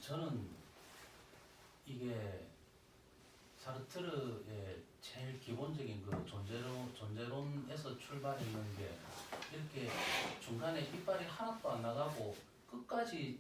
저는 이게 사르트르의 제일 기본적인 그 존재론에서 출발했는 게 이렇게 중간에 이빨이 하나도 안 나가고 끝까지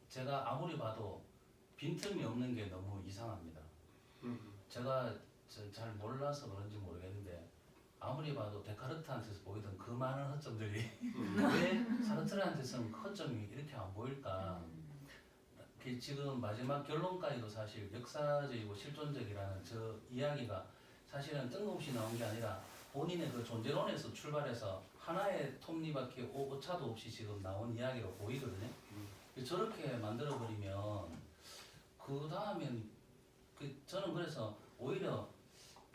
제가 아무리 봐도 빈틈이 없는 게 너무 이상합니다. 제가 잘 몰라서 그런지 모르겠는데 아무리 봐도 데카르트한테서 보이던 그 많은 허점들이 왜 사르트르한테서는 그 허점이 이렇게 안 보일까? 지금 마지막 결론까지도 사실 역사적이고 실존적이라는 저 이야기가 사실은 뜬금없이 나온 게 아니라 본인의 그 존재론에서 출발해서 하나의 톱니바퀴 오차도 없이 지금 나온 이야기로 보이거든요. 저렇게 만들어버리면 그 다음엔 저는 그래서 오히려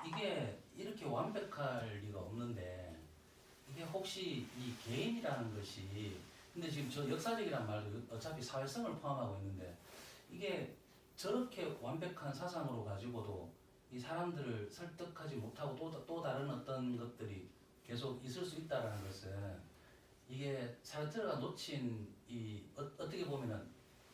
이게 이렇게 완벽할 리가 없는데 이게 혹시 이 개인이라는 것이 근데 지금 저 역사적이란 말도 어차피 사회성을 포함하고 있는데 이게 저렇게 완벽한 사상으로 가지고도 이 사람들을 설득하지 못하고 또 다른 어떤 것들이 계속 있을 수 있다는 것은 이게 사르트르가 놓친 이 어떻게 보면은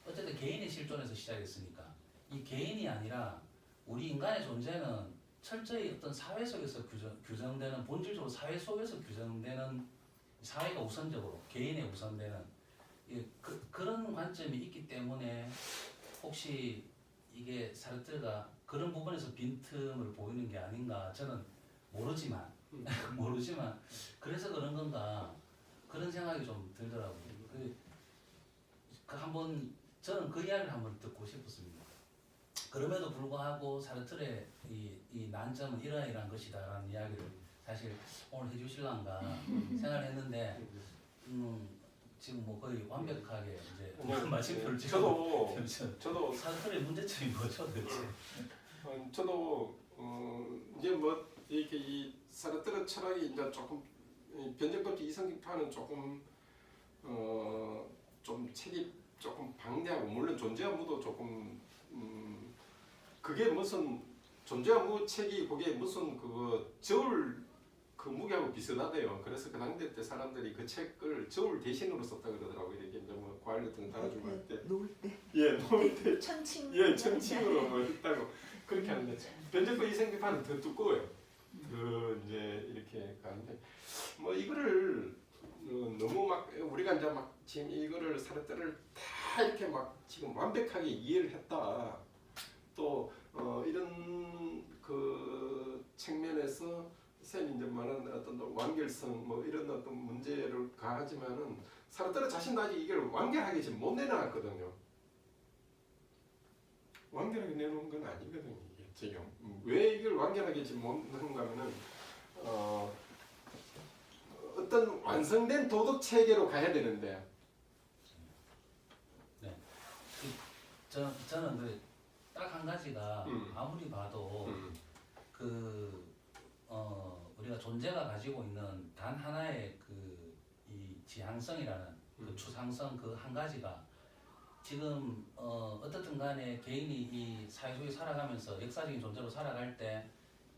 어쨌든 개인의 실존에서 시작했으니까 이 개인이 아니라 우리 인간의 존재는 철저히 어떤 사회 속에서 규정되는 본질적으로 사회 속에서 규정되는 사회가 우선적으로 개인에 우선되는 그런 관점이 있기 때문에 혹시 이게 사르트르가 그런 부분에서 빈틈을 보이는 게 아닌가 저는 모르지만 그래서 그런 건가 그런 생각이 좀 들더라고요. 한번 저는 그 이야기를 한번 듣고 싶었습니다. 그럼에도 불구하고 사르트르의 이 난점은 이러이러한 것이다라는 이야기를 사실 오늘 해주실란가 생각을 했는데 지금 뭐 거의 완벽하게 이제 마침표를 찍고 저도 사르트르의 문제점이 뭐죠 도대체? 저도 이제 뭐 이렇게 이 사르트르 철학이 이제 조금 변정법적 이성기파는 조금 좀 책이 조금 방대하고 물론 존재와 무도 조금 그게 무슨 존재와 무 책이 그게 무슨 그거 저울 그 무게하고 비슷하대요. 그래서 그 당대 때 사람들이 그 책을 저울 대신으로 썼다 그러더라고요. 이렇게 이제 뭐 과일 같은 거 달아주고 할 때. 놓을 때. 예, 놓을 때. 천칭. 예, 천칭으로 했다고 그렇게 하는데 변정법 이성기파는 더 두꺼워요. 그 이제 이렇게 가는데 뭐 이거를 너무 막 우리가 이제 막 지금 이거를 사르트르를 다 이렇게 막 지금 완벽하게 이해를 했다. 또 이런 그 측면에서 쌤이 이제 말하는 어떤 완결성 뭐 이런 어떤 문제를 가하지만은 사르트르 자신도 아직 이걸 완결하게 지금 못 내놨거든요. 완결하게 내놓은 건 아니거든요. 이게 지금 왜 이걸 완결하게 지금 못 내놓은가 하면은 어떤 완성된 도덕 체계로 가야 되는데. 네, 저는 딱 한 가지가 아무리 봐도 우리가 존재가 가지고 있는 단 하나의 이 지향성이라는 그 추상성 그 한 가지가 지금 어떻든 간에 개인이 이 사회 속에 살아가면서 역사적인 존재로 살아갈 때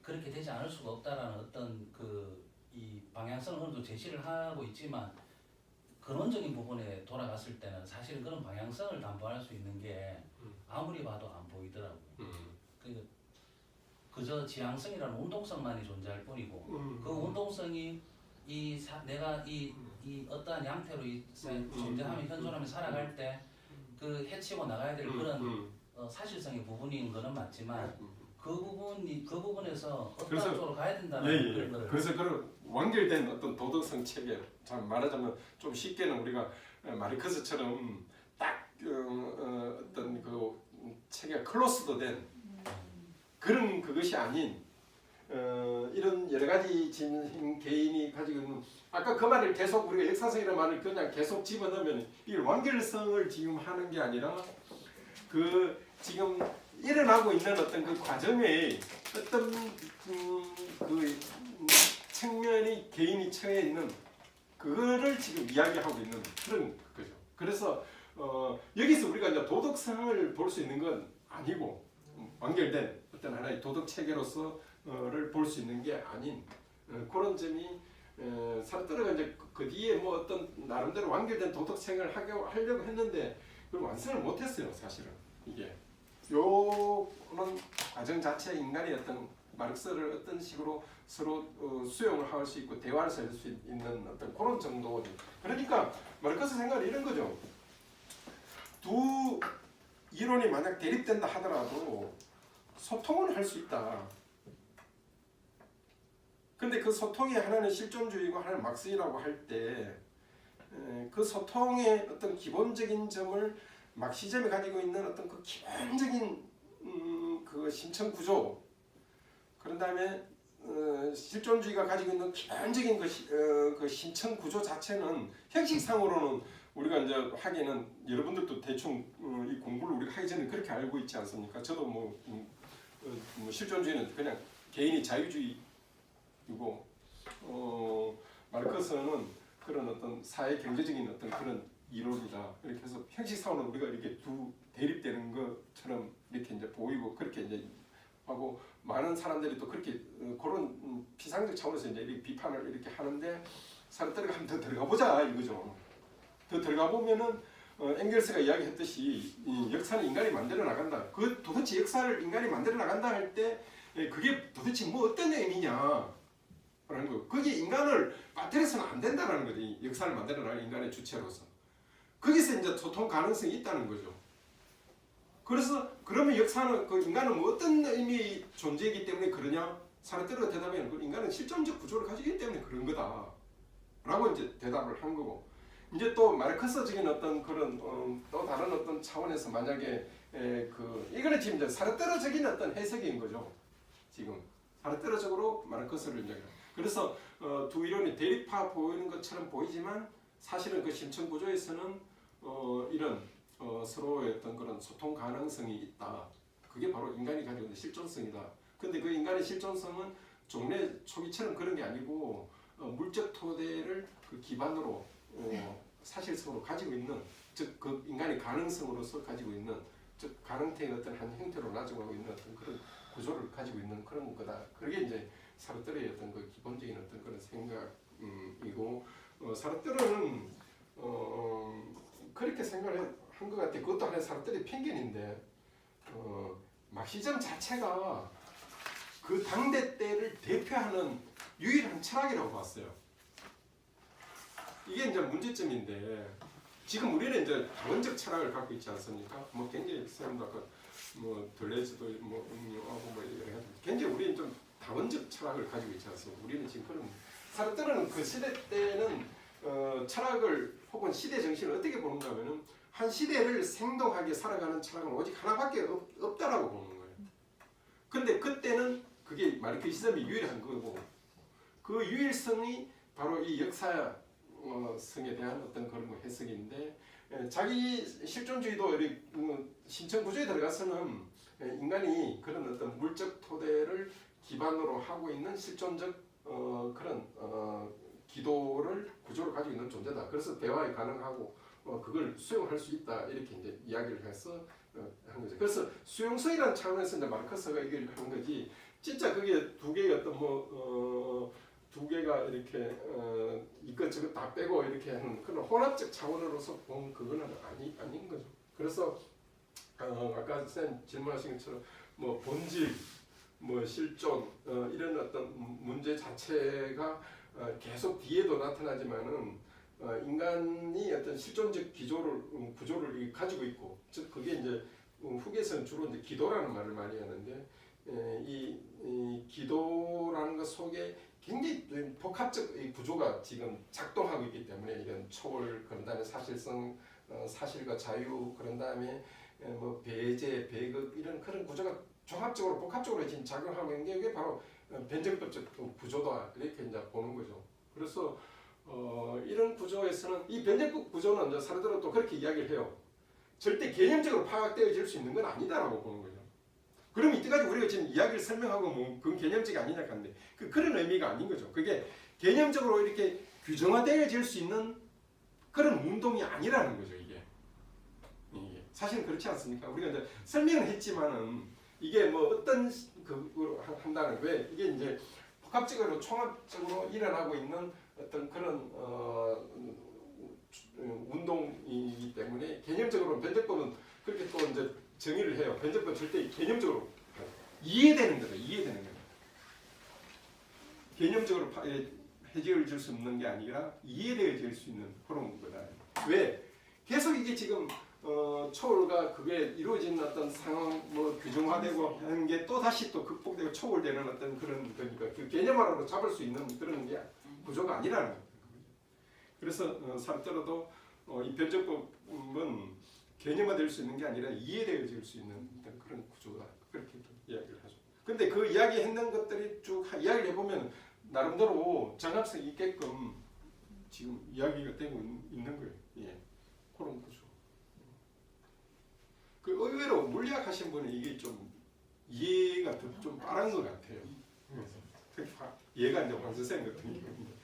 그렇게 되지 않을 수가 없다라는 어떤 이 방향성을 어느 정도 제시를 하고 있지만 근원적인 부분에 돌아갔을 때는 사실은 그런 방향성을 담보할 수 있는 게 아무리 봐도 안 보이더라고요. 그저 지향성이라는 운동성만이 존재할 뿐이고 그 운동성이 내가 이 어떠한 양태로 존재하며 현존하며 살아갈 때 그 해치고 나가야 될 그런 사실성의 부분인 거는 맞지만 그 부분에서 어떤 쪽으로 가야 된다는 그런 거를 그래서 그런 완결된 어떤 도덕성 체계 참 말하자면 좀 쉽게는 우리가 마르크스처럼 딱 어떤 그 체계가 클로스도 된 그런 그것이 아닌 이런 여러 가지 개인이 가지고 있는 아까 그 말을 계속 우리가 역사성이라는 말을 그냥 계속 집어넣으면 이 완결성을 지금 하는 게 아니라 그 지금 일어나고 있는 어떤 그 과정에 어떤 그 측면이 개인이 처해 있는 그거를 지금 이야기하고 있는 그런 거죠. 그래서 여기서 우리가 이제 도덕성을 볼 수 있는 건 아니고 완결된 어떤 하나의 도덕 체계로서를 볼 수 있는 게 아닌 그런 점이 사르트르가 이제 그 뒤에 뭐 어떤 나름대로 완결된 도덕 생활을 하려고 했는데 그걸 완성을 못했어요 사실은. 이게 요는 과정 자체 인간의 어떤 마르크스를 어떤 식으로 서로 수용을 할 수 있고 대화를 할 수 있는 어떤 그런 정도죠. 그러니까 마르크스 생각은 이런 거죠. 두 이론이 만약 대립된다 하더라도 소통은 할 수 있다. 근데 그 소통의 하나는 실존주의고 하나는 막스이라고 할 때 그 소통의 어떤 기본적인 점을 막시즘이 가지고 있는 어떤 그 기본적인 그 심층 구조, 그런 다음에 실존주의가 가지고 있는 기본적인 그 심층 구조 자체는 형식상으로는 우리가 이제 하기는 여러분들도 대충 이 공부를 우리가 하기 전에 그렇게 알고 있지 않습니까? 저도 뭐 실존주의는 그냥 개인이 자유주의이고 마르크스는 그런 어떤 사회 경제적인 어떤 그런 이론이다. 이렇게 해서 형식상으로 우리가 이렇게 두 대립되는 것처럼 이렇게 이제 보이고 그렇게 이제 하고 많은 사람들이 또 그렇게 그런 피상적 차원에서 이제 이렇게 비판을 이렇게 하는데 사르트르가 한번 더 들어가 보자 이거죠. 더 들어가 보면은 엥겔스가 이야기했듯이 이 역사는 인간이 만들어 나간다. 그 도대체 역사를 인간이 만들어 나간다 할 때 그게 도대체 뭐 어떤 의미냐? 라는 거. 그게 인간을 빠뜨려서는 안 된다는 거지. 역사를 만들어 나가는 인간의 주체로서. 거기서 이제 소통 가능성이 있다는 거죠. 그래서 그러면 역사는 그 인간은 뭐 어떤 의미의 존재이기 때문에 그러냐? 사르트르가 대답하면 그 인간은 실존적 구조를 가지기 때문에 그런 거다. 라고 이제 대답을 한 거고. 이제 또 마르크스적인 어떤 그런 또 다른 어떤 차원에서 만약에 이거는 지금 이제 사르트르적인 어떤 해석인 거죠. 지금 사르트르적으로 마르크스를 이제 그래서 두 이론이 대립화 보이는 것처럼 보이지만 사실은 그 심층 구조에서는 이런 서로의 어떤 그런 소통 가능성이 있다. 그게 바로 인간이 가지고 있는 실존성이다. 근데 그 인간의 실존성은 종래 초기처럼 그런 게 아니고 물적 토대를 그 기반으로 사실성으로 가지고 있는, 즉 그 인간의 가능성으로서 가지고 있는, 즉 가능태의 어떤 한 형태로 가지고 있는 어떤 그런 구조를 가지고 있는 그런 거다. 그게 이제 사르트르의 어떤 그 기본적인 어떤 그런 생각이고 사르트르는 그렇게 생각을 한 것 같아. 그것도 하나의 사르트르의 편견인데 막시즘 자체가 그 당대 때를 대표하는 유일한 철학이라고 봤어요. 이게 이제 문제점인데 지금 우리는 이제 다원적 철학을 갖고 있지 않습니까? 뭐 굉장히 선생님도 아까 뭐 들레즈도 뭐 응용하고 뭐 이래 가지고 굉장히 우리는 좀 다원적 철학을 가지고 있지 않습니까? 우리는 지금 그런 사르트르는 그 시대 때는 철학을 혹은 시대 정신을 어떻게 보는가 하면은 한 시대를 생동하게 살아가는 철학은 오직 하나밖에 없다라고 보는 거예요. 근데 그때는 그게 마르크시즘이 유일한 거고 그 유일성이 바로 이 역사성에 대한 어떤 그런 해석인데 자기 실존주의도 신청 구조에 들어가서는 인간이 그런 어떤 물적 토대를 기반으로 하고 있는 실존적 그런 기도를 구조를 가지고 있는 존재다. 그래서 대화에 가능하고 그걸 수용할 수 있다. 이렇게 이제 이야기를 해서 한 거죠. 그래서 수용성이라는 차원에서 이제 마르크스가 이걸 한 거지. 진짜 그게 두 개의 어떤 두 개가 이렇게 이것저것 다 빼고 이렇게 하는 그런 혼합적 차원으로서 본 그거는 아닌 거죠. 그래서 아까 쌤 질문하신 것처럼 뭐 본질, 뭐 실존 이런 어떤 문제 자체가 계속 뒤에도 나타나지만은 인간이 어떤 실존적 구조를 가지고 있고, 즉 그게 이제 후계에서는 주로 이제 기도라는 말을 많이 하는데 이 기도라는 것 속에 굉장히 복합적 구조가 지금 작동하고 있기 때문에 이런 초월, 그런 다음에 사실성, 사실과 자유, 그런 다음에 뭐 배제, 배극 이런 그런 구조가 종합적으로 복합적으로 지금 작용하고 있는 게 이게 바로 변증법적 구조다 이렇게 이제 보는 거죠. 그래서 이런 구조에서는 이 변증법 구조는 이제 사르트르가 또 그렇게 이야기를 해요. 절대 개념적으로 파악되어질 수 있는 건 아니다라고 보는 거죠. 그럼 이때까지 우리가 지금 이야기를 설명하고 뭐 그건 개념적이 아니냐 하는데 그런 의미가 아닌 거죠. 그게 개념적으로 이렇게 규정화되어질 수 있는 그런 운동이 아니라는 거죠. 이게 사실은 그렇지 않습니까? 우리가 이제 설명을 했지만은 이게 뭐 어떤 그로 한다는 왜 이게 이제 복합적으로 총합적으로 일어나고 있는 어떤 그런 운동이기 때문에 개념적으로 변제법은 그렇게 또 이제 정의를 해요. 변제법 절대 개념적으로 이해되는 거다. 이해되는 거다. 개념적으로 해결을 줄 수 없는 게 아니라 이해되어질 수 있는 그런 거다. 왜? 계속 이게 지금 초월과 그게 이루어진 어떤 상황 뭐 규정화되고 하는 게 또 다시 또 극복되고 초월되는 어떤 그런 거니까 그 개념화로 잡을 수 있는 그런 게 구조가 아니라는 거예요. 그래서 사르트르도 이 변제법은 개념화될 수 있는 게 아니라 이해되어질 수 있는 어떤 그런 구조다. 그렇게 이야기를 하죠. 근데 그 이야기했는 것들이 쭉 이야기를 해보면 나름대로 정합성 있게끔 지금 이야기가 되고 있는 거예요. 예. 그런 구조. 그 의외로 물리학 하신 분은 이게 좀 이해가 좀 빠른 것 같아요. 특히 얘가 이제 황 선생 같은 경우는